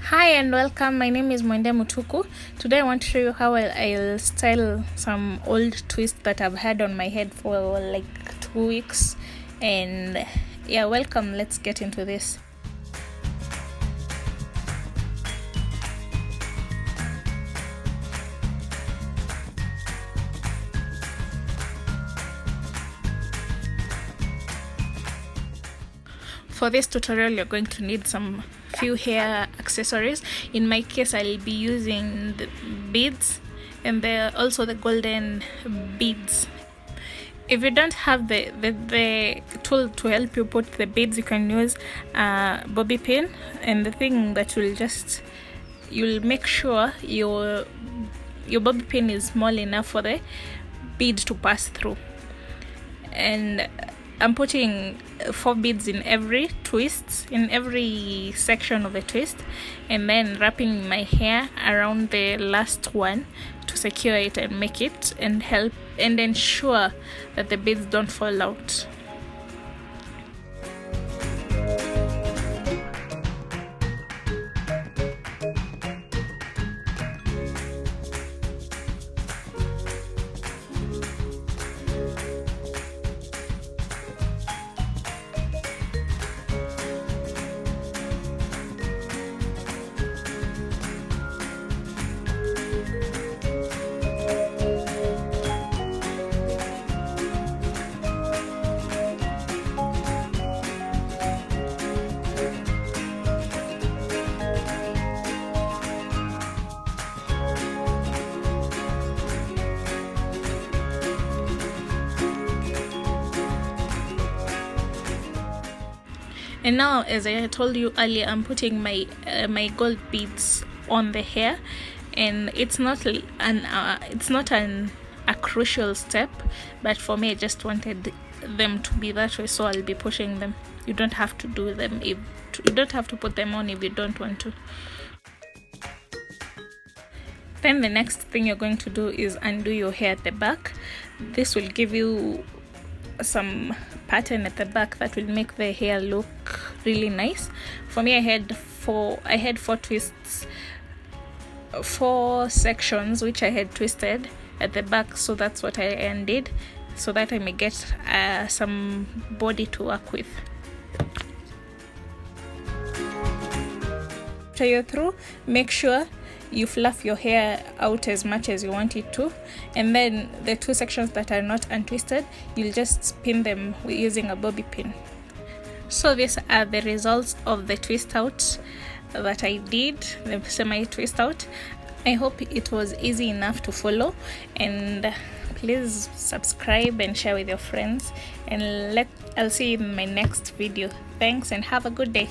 Hi and welcome. My name is Mwende Mutuku. Today I want to show you how I'll style some old twists that I've had on my head for like 2 weeks. And yeah, welcome. Let's get into this. For this tutorial, you're going to need some few hair accessories. In my case, I'll be using the beads and also the golden beads. If you don't have the tool to help you put the beads, you can use a bobby pin, and the thing that you'll make sure your bobby pin is small enough for the bead to pass through. And I'm putting 4 beads in every twist, in every section of the twist, and then wrapping my hair around the last one to secure it and make it and help and ensure that the beads don't fall out. And now, as I told you earlier, I'm putting my gold beads on the hair, and it's not a crucial step, but for me I just wanted them to be that way, so I'll be pushing them. You don't have to do them you don't have to put them on if you don't want to. Then the next thing you're going to do is undo your hair at the back. This will give you some pattern at the back that will make the hair look really nice. For me, I had 4 twists, 4 sections which I had twisted at the back, so that's what I undid so that I may get some body to work with. After you're through, make sure you fluff your hair out as much as you want it to, and then the 2 sections that are not untwisted, you'll just pin them using a bobby pin. So these are the results of the twist out that I did, the semi twist out. I hope it was easy enough to follow, and please subscribe and share with your friends, and I'll see you in my next video. Thanks and have a good day.